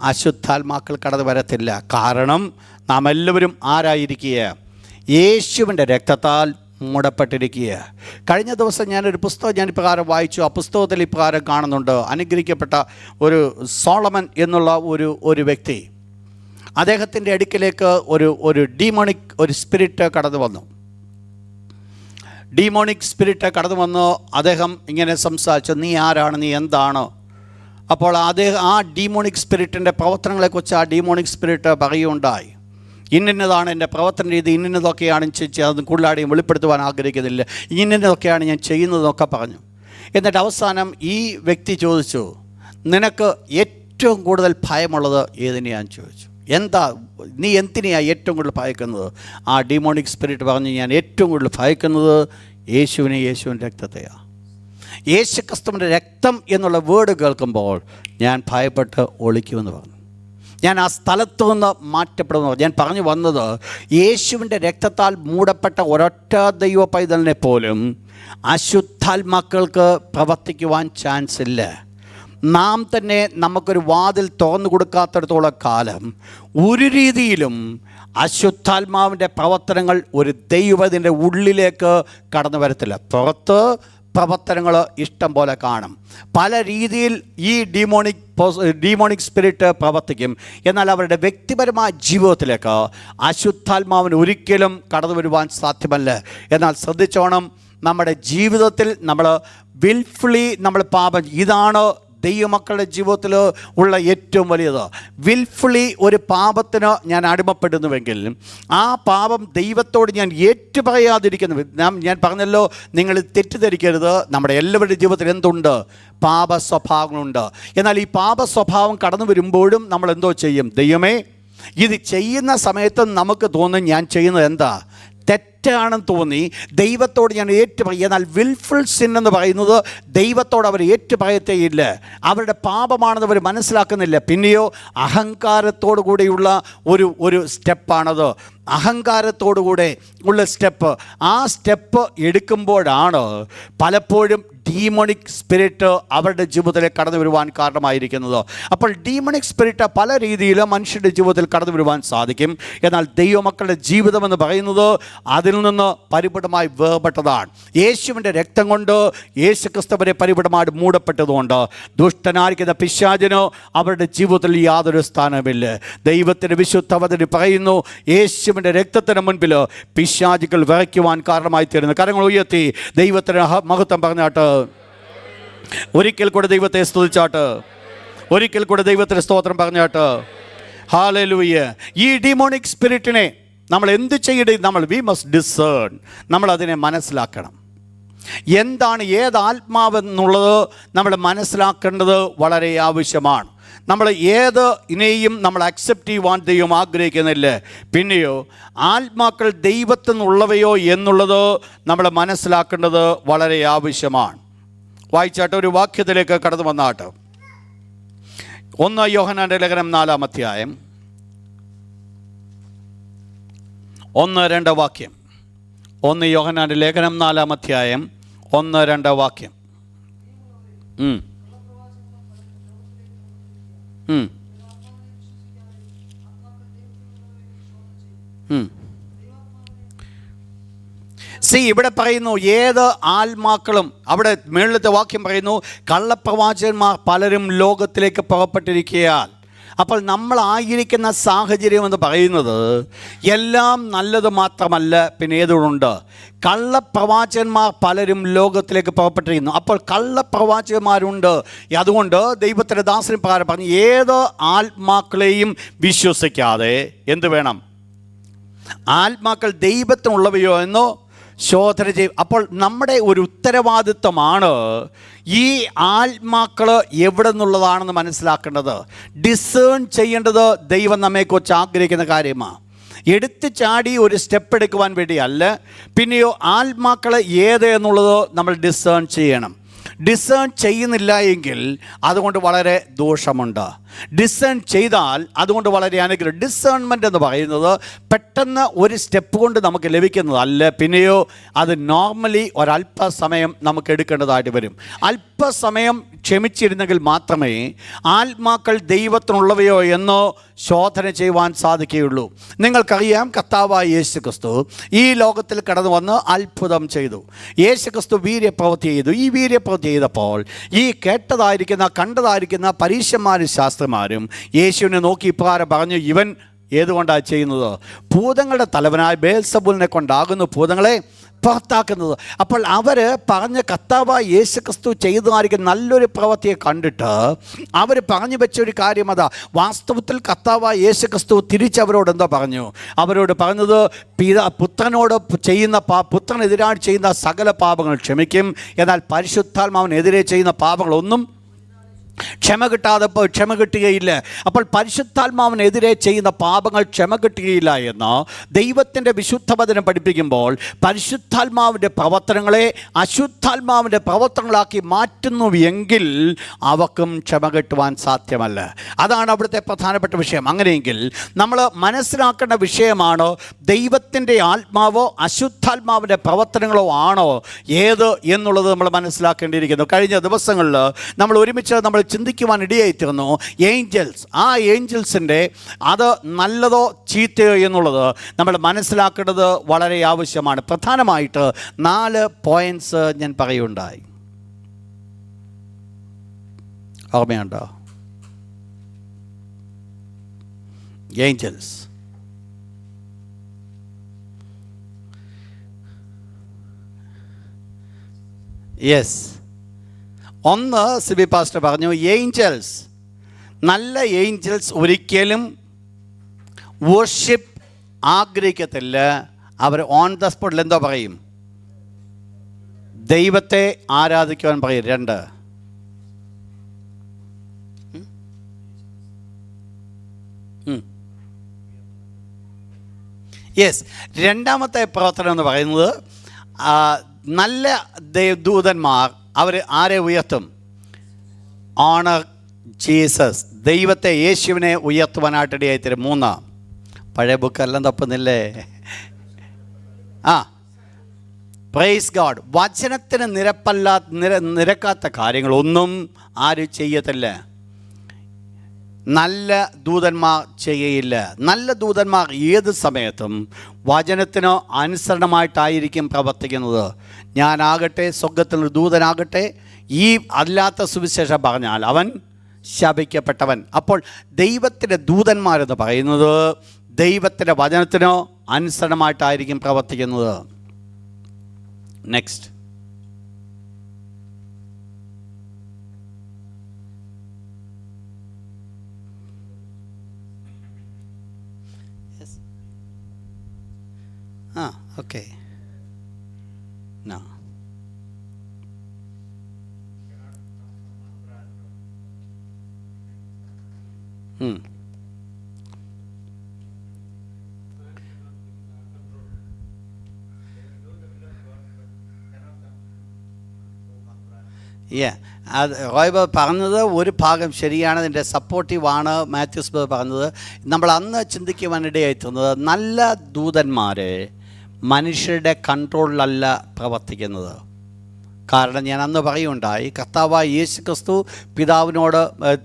അശുദ്ധാത്മാക്കൾ കടന്നു വരത്തില്ല. കാരണം നാം എല്ലാവരും ആരായിരിക്കുക? യേശുവിൻ്റെ രക്തത്താൽ മൂടപ്പെട്ടിരിക്കുക. കഴിഞ്ഞ ദിവസം ഞാനൊരു പുസ്തകം ഇപ്രകാരം വായിച്ചു. ആ പുസ്തകത്തിൽ ഇപ്രകാരം കാണുന്നുണ്ട്, അനുഗ്രഹിക്കപ്പെട്ട ഒരു സോളമൻ എന്നുള്ള ഒരു വ്യക്തി, അദ്ദേഹത്തിൻ്റെ അടുക്കിലേക്ക് ഒരു ഡീമോണിക് സ്പിരിറ്റ് കടന്നു വന്നു. അദ്ദേഹം ഇങ്ങനെ സംസാരിച്ചു, നീ ആരാണ്, നീ എന്താണ്? അപ്പോൾ ആ ഡീമോണിക് സ്പിരിറ്റിൻ്റെ പ്രവർത്തനങ്ങളെക്കുറിച്ച് ആ ഡീമോണിക് സ്പിരിറ്റ് പറയുകയുണ്ടായി. ഇന്നതാണ് എൻ്റെ പ്രവർത്തന രീതി, ഇന്നതൊക്കെയാണ് അത് കൂടുതലാടെയും വെളിപ്പെടുത്തുവാൻ ആഗ്രഹിക്കുന്നില്ല, ഇന്നതൊക്കെയാണ് ഞാൻ ചെയ്യുന്നതെന്നൊക്കെ പറഞ്ഞു. എന്നിട്ട് അവസാനം ഈ വ്യക്തി ചോദിച്ചു, നിനക്ക് ഏറ്റവും കൂടുതൽ ഭയമുള്ളത് ഏതിനെയാണെന്ന് ചോദിച്ചു. നീ എന്തിനെയാണ് ഏറ്റവും കൂടുതൽ ഭയക്കുന്നത്? ആ ഡീമോണിക് സ്പിരിറ്റ് പറഞ്ഞു, ഞാൻ ഏറ്റവും കൂടുതൽ ഭയക്കുന്നത് യേശുവിൻ്റെ രക്തത്തെയാണ്. യേശു ക്രിസ്തുവിൻ്റെ രക്തം എന്നുള്ള വേർഡ് കേൾക്കുമ്പോൾ ഞാൻ ഭയപ്പെട്ട് ഒളിക്കുമെന്ന് പറഞ്ഞു. ഞാൻ ആ സ്ഥലത്തു നിന്ന് മാറ്റപ്പെടുന്നു. ഞാൻ പറഞ്ഞു വന്നത്, യേശുവിൻ്റെ രക്തത്താൽ മൂടപ്പെട്ട ഒരൊറ്റ ദൈവ പൈതലിനെ പോലും അശുദ്ധാത്മാക്കൾക്ക് പ്രവർത്തിക്കുവാൻ ചാൻസ് ഇല്ല. നാം തന്നെ നമുക്കൊരു വാതിൽ തുറന്നു കൊടുക്കാത്തിടത്തോളം കാലം ഒരു രീതിയിലും അശുദ്ധാത്മാവിൻ്റെ പ്രവർത്തനങ്ങൾ ഒരു ദൈവത്തിൻ്റെ ഉള്ളിലേക്ക് കടന്നു വരത്തില്ല. പുറത്ത് പ്രവർത്തനങ്ങൾ ഇഷ്ടം പോലെ കാണും. പല രീതിയിൽ ഈ ഡീമോണിക് സ്പിരിറ്റ് പ്രവർത്തിക്കും. എന്നാൽ അവരുടെ വ്യക്തിപരമായ ജീവിതത്തിലേക്ക് അശുദ്ധാത്മാവിന് ഒരിക്കലും കടന്നു വരുവാൻ സാധ്യമല്ല. എന്നാൽ ശ്രദ്ധിച്ചോണം, നമ്മുടെ ജീവിതത്തിൽ നമ്മൾ വിൽഫുള്ളി പാപം, ഇതാണ് ദൈവമക്കളുടെ ജീവിതത്തിൽ ഉള്ള ഏറ്റവും വലിയത്. വിൽഫുള്ളി ഒരു പാപത്തിന് ഞാൻ അടിമപ്പെടുന്നുവെങ്കിൽ ആ പാപം ദൈവത്തോട് ഞാൻ ഏറ്റുപറയാതിരിക്കുന്നു. ഞാൻ പറഞ്ഞല്ലോ, നിങ്ങൾ തെറ്റിദ്ധരിക്കരുത്, നമ്മുടെ എല്ലാവരുടെ ജീവിതത്തിൽ എന്തുണ്ട്? പാപ സ്വഭാവങ്ങളുണ്ട്. എന്നാൽ ഈ പാപ സ്വഭാവം കടന്നു വരുമ്പോഴും നമ്മൾ എന്തോ ചെയ്യും? ദൈവമേ, ഇത് ചെയ്യുന്ന സമയത്ത് നമുക്ക് തോന്നും ഞാൻ ചെയ്യുന്നത് എന്താ? തെറ്റാണെന്ന് തോന്നി ദൈവത്തോട് ഞാൻ ഏറ്റുപറയും. എന്നാൽ വിൽഫുൾ സിൻ എന്ന് പറയുന്നത് ദൈവത്തോട് അവർ ഏറ്റുപറയത്തേയില്ല. അവരുടെ പാപമാണെന്ന് അവർ മനസ്സിലാക്കുന്നില്ല. പിന്നെയോ അഹങ്കാരത്തോടു കൂടിയുള്ള ഒരു സ്റ്റെപ്പാണത്. അഹങ്കാരത്തോടുകൂടെ ഉള്ള സ്റ്റെപ്പ്. ആ സ്റ്റെപ്പ് എടുക്കുമ്പോഴാണ് പലപ്പോഴും ഡീമണിക് സ്പിരിറ്റ് അവരുടെ ജീവിതത്തിലേക്ക് കടന്നു വരുവാൻ കാരണമായിരിക്കുന്നത്. അപ്പോൾ ഡീമണിക് സ്പിരിറ്റ് പല രീതിയിൽ മനുഷ്യരുടെ ജീവിതത്തിൽ കടന്നു വരുവാൻ സാധിക്കും. എന്നാൽ ദൈവമക്കളുടെ ജീവിതം എന്ന് പറയുന്നത് അതിൽ നിന്ന് പരിപൂർണമായി വേർപെട്ടതാണ്. യേശുവിൻ്റെ രക്തം കൊണ്ട് യേശുക്രിസ്തുവിനെ പരിപൂർണമായി മൂടപ്പെട്ടതുകൊണ്ട് ദുഷ്ടനായിരിക്കുന്ന പിശാചിന് അവരുടെ ജീവിതത്തിൽ യാതൊരു സ്ഥാനമില്ല. ദൈവത്തിൻ്റെ വിശുദ്ധ വചനം പറയുന്നു, യേശുവിൻ്റെ രക്തത്തിന് മുൻപിൽ പിശാചുകൾ വിറയ്ക്കുവാൻ കാരണമായി തീരുന്നു. കരങ്ങൾ ഉയർത്തി ദൈവത്തിന് മഹത്വം പറഞ്ഞാട്ട്, ഒരിക്കൽ കൂടെ ദൈവത്തെ സ്തുതിച്ചാട്ട്, ഒരിക്കൽ കൂടെ ദൈവത്തിന് സ്തോത്രം പറഞ്ഞാട്ട്. ഹല്ലേലൂയ. ഈ ഡിമോണിക് സ്പിരിറ്റിനെ നമ്മൾ എന്ത് ചെയ്യണം? We must discern. നമ്മൾ അതിനെ മനസ്സിലാക്കണം. എന്താണ് ഏത് ആത്മാവെന്നുള്ളത് നമ്മൾ മനസ്സിലാക്കേണ്ടത് വളരെ ആവശ്യമാണ്. നമ്മൾ ഏത് ഇനെയും നമ്മൾ അക്സെപ്റ്റ് ചെയ്യുവാൻ ദൈവം ആഗ്രഹിക്കുന്നില്ല. പിന്നെയോ ആത്മാക്കൾ ദൈവത്തിൽ നിന്നുള്ളവയോ എന്നുള്ളത് നമ്മൾ മനസ്സിലാക്കേണ്ടത് വളരെ ആവശ്യമാണ്. വായിച്ചാട്ട് ഒരു വാക്യത്തിലേക്ക് കടന്നു വന്നാട്ട്. 1 യോഹന്നാന്റെ ലേഖനം 4-ാം അധ്യായം 1-2 വാക്യം. 1 യോഹന്നാന്റെ ലേഖനം 4-ാം അധ്യായം 1-2 വാക്യം. ഇവിടെ പറയുന്നു ഏത് ആത്മാക്കളും. അവിടെ മേളിലത്തെ വാക്യം പറയുന്നു, കള്ളപ്രവാചകന്മാർ പലരും ലോകത്തിലേക്ക് പുറപ്പെട്ടിരിക്കയാൽ. അപ്പോൾ നമ്മളായിരിക്കുന്ന സാഹചര്യം എന്ന് പറയുന്നത് എല്ലാം നല്ലത് മാത്രമല്ല, പിന്നെ ഏതുകൊണ്ട് കള്ളപ്രവാചകന്മാർ പലരും ലോകത്തിലേക്ക് പുറപ്പെട്ടിരിക്കുന്നു. അപ്പോൾ കള്ളപ്രവാചകന്മാരുണ്ട്. അതുകൊണ്ട് ദൈവത്തിൻ്റെ ദാസൻ പ്രകാരം പറഞ്ഞു, ഏത് ആത്മാക്കളെയും വിശ്വസിക്കാതെ എന്ത് വേണം? ആത്മാക്കൾ ദൈവത്തിനുള്ളവയോ എന്നോ ശോധന ചെയ്യും. അപ്പോൾ നമ്മുടെ ഒരു ഉത്തരവാദിത്വമാണ് ഈ ആത്മാക്കൾ എവിടെ നിന്നുള്ളതാണെന്ന് മനസ്സിലാക്കേണ്ടത്. ഡിസേൺ ചെയ്യേണ്ടത് ദൈവം നമ്മെക്കുറിച്ച് ആഗ്രഹിക്കുന്ന കാര്യമാണ്. എടുത്തു ചാടി ഒരു സ്റ്റെപ്പ് എടുക്കുവാൻ വേണ്ടിയല്ല. പിന്നെയോ ആത്മാക്കൾ ഏത് എന്നുള്ളത് നമ്മൾ ഡിസേൺ ചെയ്യണം. ഡിസേൺ ചെയ്യുന്നില്ല എങ്കിൽ അതുകൊണ്ട് വളരെ ദോഷമുണ്ട്. ഡിസേൺ ചെയ്താൽ അതുകൊണ്ട് വളരെ അനുഗ്രഹം. ഡിസേൺമെൻ്റ് എന്ന് പറയുന്നത് പെട്ടെന്ന് ഒരു സ്റ്റെപ്പ് കൊണ്ട് നമുക്ക് ലഭിക്കുന്നതല്ല. പിന്നെയോ അത് നോർമലി ഒരല്പസമയം നമുക്ക് എടുക്കേണ്ടതായിട്ട് വരും. അല്പസമയം ക്ഷമിച്ചിരുന്നെങ്കിൽ മാത്രമേ ആത്മാക്കൾ ദൈവത്തിനുള്ളവയോ എന്നോ ശോധന ചെയ്യുവാൻ സാധിക്കുകയുള്ളൂ. നിങ്ങൾക്കറിയാം, കർത്താവായ യേശുക്രിസ്തു ഈ ലോകത്തിൽ കടന്നു വന്ന് അത്ഭുതം ചെയ്തു. യേശുക്രിസ്തു വീര്യപ്രവൃത്തി ചെയ്തു. ഈ വീര്യപ്രവൃത്തി ചെയ്തപ്പോൾ ഈ കണ്ടതായിരിക്കുന്ന പരീശന്മാരും ശാസ്ത്രിമാരും യേശുവിനെ നോക്കി ഇപ്രകാരം പറഞ്ഞു, ഇവൻ ഏതുകൊണ്ടാണ് ചെയ്യുന്നത്? ഭൂതങ്ങളുടെ തലവനായ ബേൽസബൂലിനെ കൊണ്ടാകുന്നു ഭൂതങ്ങളെ പുറത്താക്കുന്നത്. അപ്പോൾ അവർ പറഞ്ഞ കർത്താവായ യേശുക്രിസ്തു ചെയ്തതായിരിക്കും നല്ലൊരു പ്രവൃത്തിയെ കണ്ടിട്ട് അവർ പറഞ്ഞു വെച്ചൊരു കാര്യം അതാ. വാസ്തവത്തിൽ കർത്താവായ യേശുക്രിസ്തു തിരിച്ചവരോട് എന്താ പറഞ്ഞു? അവരോട് പറഞ്ഞത്, പുത്രനെതിരായി ചെയ്യുന്ന സകല പാപങ്ങൾ ക്ഷമിക്കും, എന്നാൽ പരിശുദ്ധാത്മാവിനെതിരെ ചെയ്യുന്ന പാപങ്ങളൊന്നും ക്ഷമ കിട്ടുകയില്ല. അപ്പോൾ പരിശുദ്ധാത്മാവിനെതിരെ ചെയ്യുന്ന പാപങ്ങൾ ക്ഷമ കിട്ടുകയില്ല എന്ന് ദൈവത്തിൻ്റെ വിശുദ്ധ വചനം പഠിപ്പിക്കുമ്പോൾ പരിശുദ്ധാത്മാവിൻ്റെ പ്രവർത്തനങ്ങളെ അശുദ്ധാത്മാവിൻ്റെ പ്രവർത്തനങ്ങളാക്കി മാറ്റുന്നു എങ്കിൽ അവക്കും ക്ഷമ കിട്ടുവാൻ സാധ്യമല്ല. അതാണ് അവിടുത്തെ പ്രധാനപ്പെട്ട വിഷയം. അങ്ങനെയെങ്കിൽ നമ്മൾ മനസ്സിലാക്കേണ്ട വിഷയമാണ്, ദൈവത്തിൻ്റെ ആത്മാവോ അശുദ്ധാത്മാവിൻ്റെ പ്രവർത്തനങ്ങളോ ആണോ ഏത് എന്നുള്ളത് നമ്മൾ മനസ്സിലാക്കേണ്ടിയിരിക്കുന്നു. കഴിഞ്ഞ ദിവസങ്ങളിൽ നമ്മൾ ഒരുമിച്ച് നമ്മൾ ചിന്തിക്കുവാൻ ഇടയായിത്തീർന്നു ഏഞ്ചൽസ്. ആ ഏഞ്ചൽസിൻ്റെ അത് നല്ലതോ ചീത്തയോ എന്നുള്ളത് നമ്മൾ മനസ്സിലാക്കേണ്ടത് വളരെ ആവശ്യമാണ്. പ്രധാനമായിട്ട് 4 പോയിന്റ്സ് ഞാൻ പറയുണ്ടായി. ഓർമ്മയുണ്ടോ? ഏഞ്ചൽസ്. യെസ്. ഒന്ന് സിബി പാസ്റ്റർ പറഞ്ഞു, ഏഞ്ചൽസ്, നല്ല ഏഞ്ചൽസ് ഒരിക്കലും വർഷിപ്പ് ആഗ്രഹിക്കത്തില്ല. അവർ ഓൺ ദ സ്പോട്ടിൽ എന്തോ പറയും? ദൈവത്തെ ആരാധിക്കുവാൻ പറയും. 2, യെസ്, രണ്ടാമത്തെ പ്രവർത്തനം എന്ന് പറയുന്നത് നല്ല ദൂതന്മാർ അവർ ആരെ ഉയർത്തും? ഓണർ ജീസസ്, ദൈവത്തെ, യേശുവിനെ ഉയർത്തുവാനായിട്ടിടയായി തരും. 3 പഴയ ബുക്കെല്ലാം തപ്പുന്നില്ലേ? Praise God. വചനത്തിന് നിരക്കാത്ത കാര്യങ്ങളൊന്നും ആരും ചെയ്യത്തില്ല. നല്ല ദൂതന്മാർ ചെയ്യയില്ല. നല്ല ദൂതന്മാർ ഏത് സമയത്തും വചനത്തിനോ അനുസരണമായിട്ടായിരിക്കും പ്രവർത്തിക്കുന്നത്. ഞാനാകട്ടെ, സ്വർഗത്തിലുള്ള ദൂതനാകട്ടെ, ഈ അല്ലാത്ത സുവിശേഷം പറഞ്ഞാൽ അവൻ ശപിക്കപ്പെട്ടവൻ. അപ്പോൾ ദൈവത്തിൻ്റെ ദൂതന്മാരെന്ന് പറയുന്നത് ദൈവത്തിൻ്റെ വചനത്തിനോ അനുസരണമായിട്ടായിരിക്കും പ്രവർത്തിക്കുന്നത്. നെക്സ്റ്റ്. ഓക്കെ. അത് റോയ്ബ പറഞ്ഞത് ഒരു ഭാഗം ശരിയാണ്, അതിൻ്റെ സപ്പോർട്ടീവാണ് മാത്യൂസ് ബ പറഞ്ഞത്. നമ്മൾ അന്ന് ചിന്തിക്കുവാനിടയായിട്ടുന്നത് നല്ല ദൂതന്മാരെ മനുഷ്യരുടെ കൺട്രോളിലല്ല പ്രവർത്തിക്കുന്നത്. കാരണം ഞാൻ അന്ന് പറയുണ്ടായി, കർത്താവായ യേശു ക്രിസ്തു പിതാവിനോട്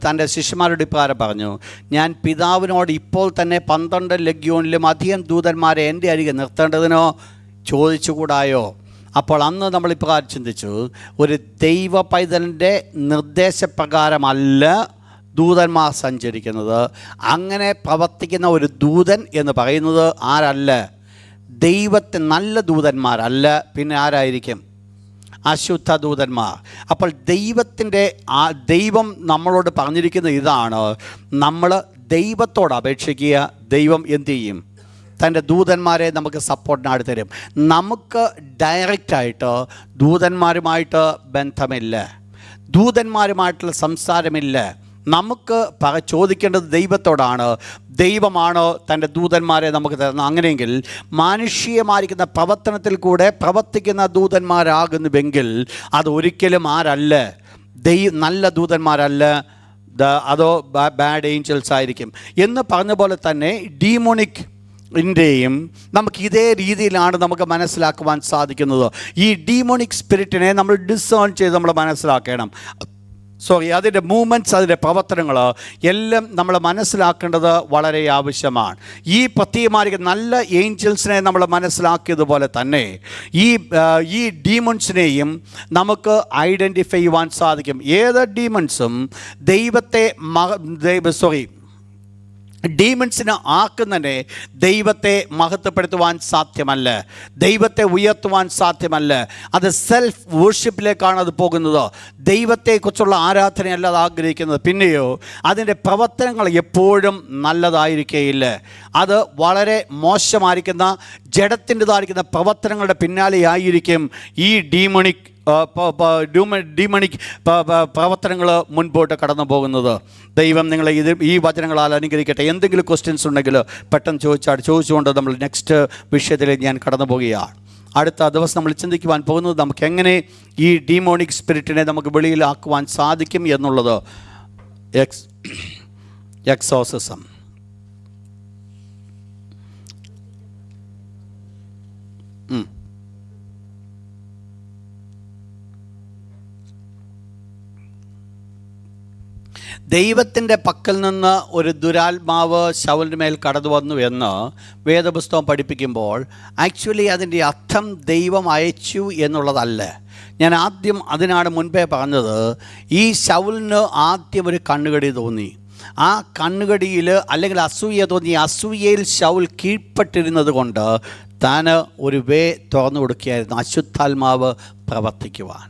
തൻ്റെ ശിഷ്യന്മാരുടെ ഇപ്രകാരം പറഞ്ഞു, ഞാൻ പിതാവിനോട് ഇപ്പോൾ തന്നെ 12 ലഗ്യോനിലും അധികം ദൂതന്മാരെ എൻ്റെ അരികെ നിർത്തേണ്ടതിനോ ചോദിച്ചുകൂടായോ? അപ്പോൾ അന്ന് നമ്മൾ ഇപ്രകാരം ചിന്തിച്ചു, ഒരു ദൈവ പൈതലിൻ്റെ നിർദ്ദേശപ്രകാരമല്ല ദൂതന്മാർ സഞ്ചരിക്കുന്നത്. അങ്ങനെ പ്രവർത്തിക്കുന്ന ഒരു ദൂതൻ എന്ന് പറയുന്നത് ആരല്ല? ദൈവത്തിന് നല്ല ദൂതന്മാരല്ല, പിന്നെ ആരായിരിക്കും? അശുദ്ധ ദൂതന്മാർ. അപ്പോൾ ദൈവം നമ്മളോട് പറഞ്ഞിരിക്കുന്നത് ഇതാണ്, നമ്മൾ ദൈവത്തോട് അപേക്ഷിക്കുക, ദൈവം എന്തു ചെയ്യും? തൻ്റെ ദൂതന്മാരെ നമുക്ക് സപ്പോർട്ടിനായിട്ട് തരും. നമുക്ക് ഡയറക്റ്റായിട്ട് ദൂതന്മാരുമായിട്ട് ബന്ധമില്ല, ദൂതന്മാരുമായിട്ടുള്ള സംസാരമില്ല. നമുക്ക് ചോദിക്കേണ്ടത് ദൈവത്തോടാണ്. ദൈവമാണ് തൻ്റെ ദൂതന്മാരെ നമുക്ക് തരുന്നത്. അങ്ങനെയെങ്കിൽ മാനുഷികമായിരിക്കുന്ന പ്രവർത്തനത്തിൽ കൂടെ പ്രവർത്തിക്കുന്ന ദൂതന്മാരാകുന്നുവെങ്കിൽ അത് ഒരിക്കലും ആരല്ല? നല്ല ദൂതന്മാരല്ല, അതോ ബാഡ് ഏഞ്ചൽസ് ആയിരിക്കും. എന്ന് പറഞ്ഞ പോലെ തന്നെ ഡീമോണിക് ൻ്റെയും നമുക്ക് ഇതേ രീതിയിലാണ് നമുക്ക് മനസ്സിലാക്കുവാൻ സാധിക്കുന്നത്. ഈ ഡീമോണിക് സ്പിരിറ്റിനെ നമ്മൾ ഡിസേൺ ചെയ്ത് നമ്മൾ മനസ്സിലാക്കണം. അതിൻ്റെ മൂവ്മെൻറ്റ്സ്, അതിൻ്റെ പ്രവർത്തനങ്ങൾ എല്ലാം നമ്മൾ മനസ്സിലാക്കേണ്ടത് വളരെ ആവശ്യമാണ്. ഈ പ്രത്യേകമായിരിക്കും നല്ല ഏഞ്ചൽസിനെ നമ്മൾ മനസ്സിലാക്കിയതുപോലെ തന്നെ ഈ ഡീമൺസിനെയും നമുക്ക് ഐഡൻറ്റിഫൈ ചെയ്യുവാൻ സാധിക്കും. ഏത് ഡീമൺസും ഡീമൺസിനെ ആക്കുന്നതിനെ ദൈവത്തെ മഹത്വപ്പെടുത്തുവാൻ സാധ്യമല്ല, ദൈവത്തെ ഉയർത്തുവാൻ സാധ്യമല്ല. അത് സെൽഫ് വർഷിപ്പിലേക്കാണ് അത് പോകുന്നത്. ദൈവത്തെക്കുറിച്ചുള്ള ആരാധനയല്ല അത് ആഗ്രഹിക്കുന്നത്. പിന്നെയോ അതിൻ്റെ പ്രവർത്തനങ്ങൾ എപ്പോഴും നല്ലതായിരിക്കുകയില്ല. അത് വളരെ മോശമായിരിക്കുന്ന ജഡത്തിൻ്റെതായിരിക്കുന്ന പ്രവർത്തനങ്ങളുടെ പിന്നാലെയായിരിക്കും ഈ ഡീമണിക് പ്രവർത്തനങ്ങൾ മുൻപോട്ട് കടന്നു പോകുന്നത്. ദൈവം നിങ്ങളെ ഈ വചനങ്ങളാൽ അനുഗ്രഹിക്കട്ടെ. എന്തെങ്കിലും ക്വസ്റ്റ്യൻസ് ഉണ്ടെങ്കിൽ പെട്ടെന്ന് ചോദിച്ചുകൊണ്ട് നമ്മൾ നെക്സ്റ്റ് വിഷയത്തിലേക്ക് ഞാൻ കടന്നു പോവുകയാണ്. അടുത്ത ദിവസം നമ്മൾ ചിന്തിക്കുവാൻ പോകുന്നത് നമുക്ക് എങ്ങനെ ഈ ഡീമോണിക് സ്പിരിറ്റിനെ നമുക്ക് വെളിയിലാക്കുവാൻ സാധിക്കും എന്നുള്ളത്. എക്സോസിസം. ദൈവത്തിൻ്റെ പക്കൽ നിന്ന് ഒരു ദുരാത്മാവ് ശൗലിൻ്റെ മേൽ കടന്നു വന്നു എന്ന് വേദപുസ്തകം പഠിപ്പിക്കുമ്പോൾ ആക്ച്വലി അതിൻ്റെ അർത്ഥം ദൈവം അയച്ചു എന്നുള്ളതല്ല. ഞാൻ അതിനാണ് മുൻപേ പറഞ്ഞത്, ഈ ശൗലിന് ആദ്യം ഒരു കണ്ണുകടി തോന്നി. ആ കണ്ണുകടിയിൽ അല്ലെങ്കിൽ അസൂയ തോന്നി. അസൂയയിൽ ശൗൽ കീഴ്പ്പെട്ടിരുന്നത് കൊണ്ട് താൻ ഒരു തുറന്നു കൊടുക്കുകയായിരുന്നു അശുദ്ധാത്മാവ് പ്രവർത്തിക്കുവാൻ.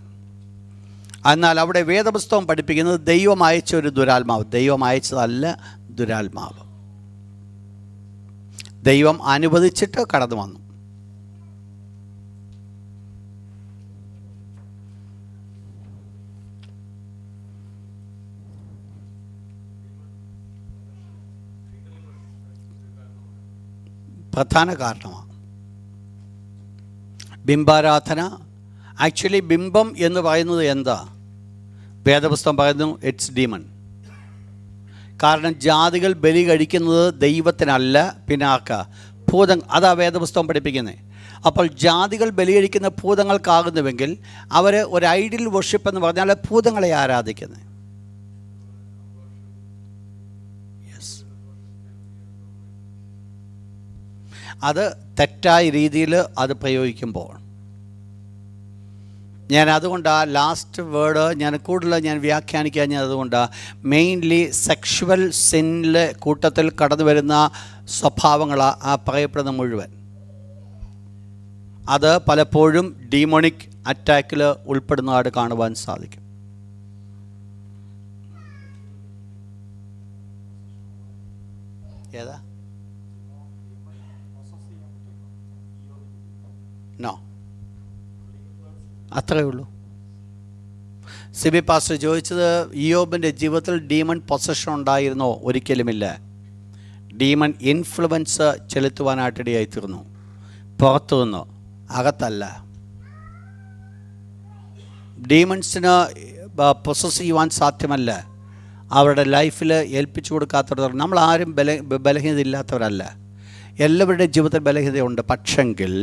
എന്നാൽ അവിടെ വേദപുസ്തകം പഠിപ്പിക്കുന്നത് ദൈവം അയച്ച ഒരു ദുരാത്മാവ്, ദൈവം അയച്ചതല്ല ദുരാത്മാവ്, ദൈവം അനുവദിച്ചിട്ട് കടന്നു വന്നു. പ്രധാന കാരണമാണ്. ബിംബാരാധന, ആക്ച്വലി ബിംബം എന്ന് പറയുന്നത് എന്താ? വേദപുസ്തകം പറയുന്നു ഇറ്റ്സ് ഡീമൺ. കാരണം ജാതികൾ ബലി കഴിക്കുന്നത് ദൈവത്തിനല്ല, പിന്നെ ആർക്കാ? അതാ വേദപുസ്തകം പഠിപ്പിക്കുന്നത്. അപ്പോൾ ജാതികൾ ബലി കഴിക്കുന്ന ഭൂതങ്ങൾക്കാകുന്നുവെങ്കിൽ അവർ ഒരു ഐഡിയൽ വർഷിപ്പ് എന്ന് പറഞ്ഞാൽ ഭൂതങ്ങളെ ആരാധിക്കുന്നത്. അത് തെറ്റായ രീതിയിൽ അത് പ്രയോഗിക്കുമ്പോൾ ഞാൻ അതുകൊണ്ട് ആ ലാസ്റ്റ് വേർഡ് ഞാൻ വ്യാഖ്യാനിക്കാൻ അതുകൊണ്ടാണ് മെയിൻലി സെക്ഷുവൽ സിന്നിലെ കൂട്ടത്തിൽ കടന്നു വരുന്ന സ്വഭാവങ്ങളാണ് ആ പറയപ്പെടുന്ന മുഴുവൻ. അത് പലപ്പോഴും ഡീമോണിക് അറ്റാക്കിൽ ഉൾപ്പെടുന്നതായിട്ട് കാണുവാൻ സാധിക്കും. ഏതാ? നോ, അത്രയേ ഉള്ളൂ. സിബി പാസ്റ്റർ ചോദിച്ചത് ഇയ്യോബിൻ്റെ ജീവിതത്തിൽ ഡീമൺ പൊസഷൻ ഉണ്ടായിരുന്നോ? ഒരിക്കലുമില്ല. ഡീമൺ ഇൻഫ്ലുവൻസ് ചെലുത്തുവാനായിട്ടിടയായി തീർന്നു. പുറത്തു നിന്നോ, അകത്തല്ല. ഡീമൺസിന് പൊസസ് ചെയ്യുവാൻ സാധ്യമല്ല. അവരുടെ ലൈഫിൽ ഏൽപ്പിച്ചു കൊടുക്കാത്തവർ. നമ്മളാരും ബലഹീനത ഇല്ലാത്തവരല്ല. എല്ലാവരുടെയും ജീവിതത്തിൽ ബലഹീനതയുണ്ട്. പക്ഷെങ്കിൽ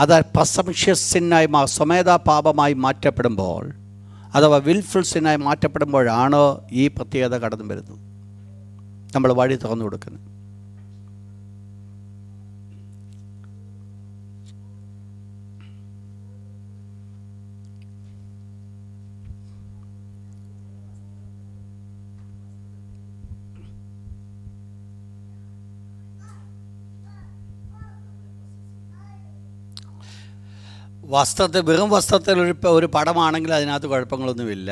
അത് പ്രസംഷ്യസ് സിന്നായി സ്വമേധാ പാപമായി മാറ്റപ്പെടുമ്പോൾ, അഥവാ വിൽഫുൾ സിന്നായി മാറ്റപ്പെടുമ്പോഴാണ് ഈ പ്രത്യേകത കടന്നു വരുന്നത്. നമ്മൾ വഴി തുറന്നു കൊടുക്കുന്നത്. വെറും വസ്ത്രത്തിൽ ഒരു പടമാണെങ്കിൽ അതിനകത്ത് കുഴപ്പങ്ങളൊന്നുമില്ല.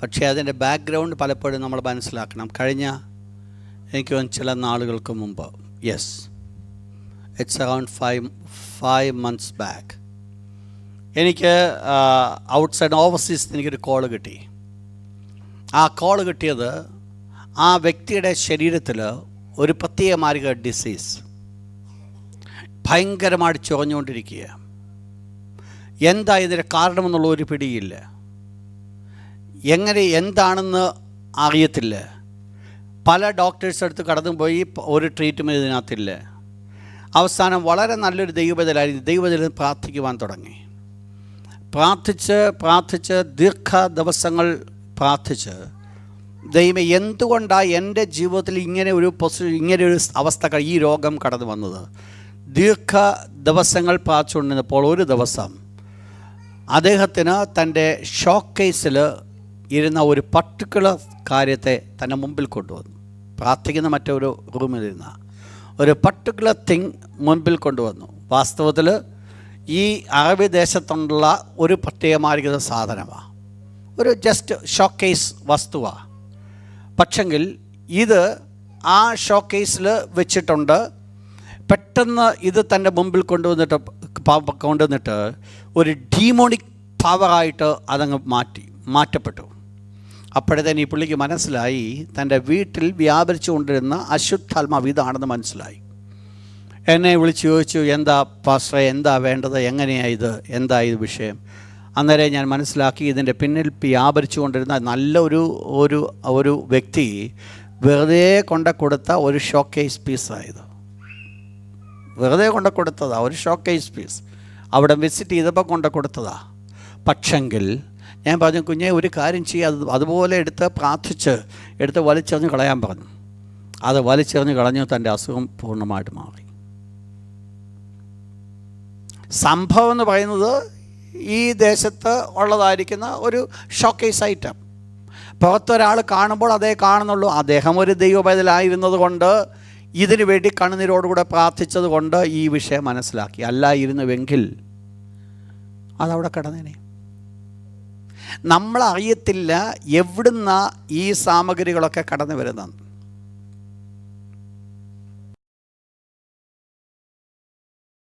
പക്ഷേ അതിൻ്റെ ബാക്ക്ഗ്രൗണ്ട് പലപ്പോഴും നമ്മൾ മനസ്സിലാക്കണം. കഴിഞ്ഞ എനിക്ക് ചില നാളുകൾക്ക് മുമ്പ്, ഇറ്റ്സ് അറൗണ്ട് 5 months ബാക്ക്, എനിക്ക് ഔട്ട്സൈഡ് ഓവർസീസ് എനിക്കൊരു കോള് കിട്ടി. ആ കോള് കിട്ടിയത് ആ വ്യക്തിയുടെ ശരീരത്തിൽ ഒരു പ്രത്യേക മാരക ഡിസീസ് ഭയങ്കരമായിട്ട് ചൊറഞ്ഞുകൊണ്ടിരിക്കുക. എന്താ ഇതിൻ്റെ കാരണമെന്നുള്ള ഒരു പിടിയില്ല. എന്താണെന്ന് അറിയത്തില്ല. പല ഡോക്ടേഴ്സ് അടുത്ത് കടന്നുപോയി, ഒരു ട്രീറ്റ്മെൻറ്റ് ഇതിനകത്തില്ല. അവസാനം വളരെ നല്ലൊരു ദൈവബദലായിരുന്നു. പ്രാർത്ഥിക്കുവാൻ തുടങ്ങി. പ്രാർത്ഥിച്ച് ദീർഘ ദിവസങ്ങൾ പ്രാർത്ഥിച്ച്, ദൈവമേ എന്തുകൊണ്ടാണ് എൻ്റെ ജീവിതത്തിൽ ഇങ്ങനെയൊരു അവസ്ഥ, ഈ രോഗം കടന്നു വന്നത്? ദീർഘ ദിവസങ്ങൾ പ്രാർത്ഥിച്ചുകൊണ്ടിരുന്നപ്പോൾ ഒരു ദിവസം അദ്ദേഹത്തിന് തൻ്റെ ഷോക്കേസിൽ ഇരുന്ന ഒരു പർട്ടിക്കുലർ കാര്യത്തെ തന്നെ മുമ്പിൽ കൊണ്ടുവന്നു. പ്രാർത്ഥിക്കുന്ന മറ്റൊരു റൂമിലിരുന്ന ഒരു പർട്ടിക്കുലർ തിങ് മുൻപിൽ കൊണ്ടുവന്നു. വാസ്തവത്തിൽ ഈ അറബി ദേശത്തുള്ള ഒരു പ്രത്യേകമായിരിക്കുന്ന സാധനമാണ്, ഒരു ജസ്റ്റ് ഷോക്കേസ് വസ്തുവാണ്. പക്ഷെങ്കിൽ ഇത് ആ ഷോക്കേസിൽ വെച്ചിട്ടുണ്ട്. പെട്ടെന്ന് ഇത് തൻ്റെ മുമ്പിൽ കൊണ്ടുവന്നിട്ട് ഒരു ഡീമോണിക് പവറായിട്ട് അതങ്ങ് മാറ്റപ്പെട്ടു. അപ്പോഴത്തേന് ഈ പുള്ളിക്ക് മനസ്സിലായി തൻ്റെ വീട്ടിൽ വ്യാപരിച്ചു കൊണ്ടിരുന്ന അശുദ്ധാത്മാവ് ഇതാണെന്ന് മനസ്സിലായി. എന്നെ വിളിച്ച് ചോദിച്ചു, എന്താ പാസ്റ്ററെ, എന്താ വേണ്ടത്, എങ്ങനെയാണ് ഇത്, എന്താ ഇത് വിഷയം? അന്നേരം ഞാൻ മനസ്സിലാക്കി, ഇതിൻ്റെ പിന്നിൽ വ്യാപരിച്ചു കൊണ്ടിരുന്ന നല്ല ഒരു വ്യക്തി വെറുതെ കൊടുത്ത ഒരു ഷോക്കേസ് പീസായത്. വെറുതെ കൊടുത്തതാ ഒരു ഷോക്കേസ് പീസ്. അവിടെ വിസിറ്റ് ചെയ്തപ്പോൾ കൊടുത്തതാ. പക്ഷെങ്കിൽ ഞാൻ പറഞ്ഞു, കുഞ്ഞെ ഒരു കാര്യം ചെയ്യുക, അതുപോലെ പ്രാർത്ഥിച്ച് വലിച്ചെറിഞ്ഞ് കളയാൻ പറഞ്ഞു. അത് വലിച്ചെറിഞ്ഞ് കളഞ്ഞു. തൻ്റെ അസുഖം പൂർണ്ണമായിട്ട് മാറി. സംഭവം എന്ന് പറയുന്നത് ഈ ദേശത്ത് ഉള്ളതായിരിക്കുന്ന ഒരു ഷോക്കേസ് ഐറ്റം. പുറത്തൊരാൾ കാണുമ്പോൾ അതേ കാണുന്നുള്ളൂ. അദ്ദേഹം ഒരു ദൈവപൈതലായിരുന്നത് കൊണ്ട്, ഇതിനു വേണ്ടി കണ്ണുനീരോടുകൂടെ പ്രാർത്ഥിച്ചത് കൊണ്ട് ഈ വിഷയം മനസ്സിലാക്കി. അല്ലായിരുന്നുവെങ്കിൽ അതവിടെ കിടന്നേനെ. നമ്മളറിയത്തില്ല എവിടുന്ന ഈ സാമഗ്രികളൊക്കെ കടന്നു വരുന്നത്.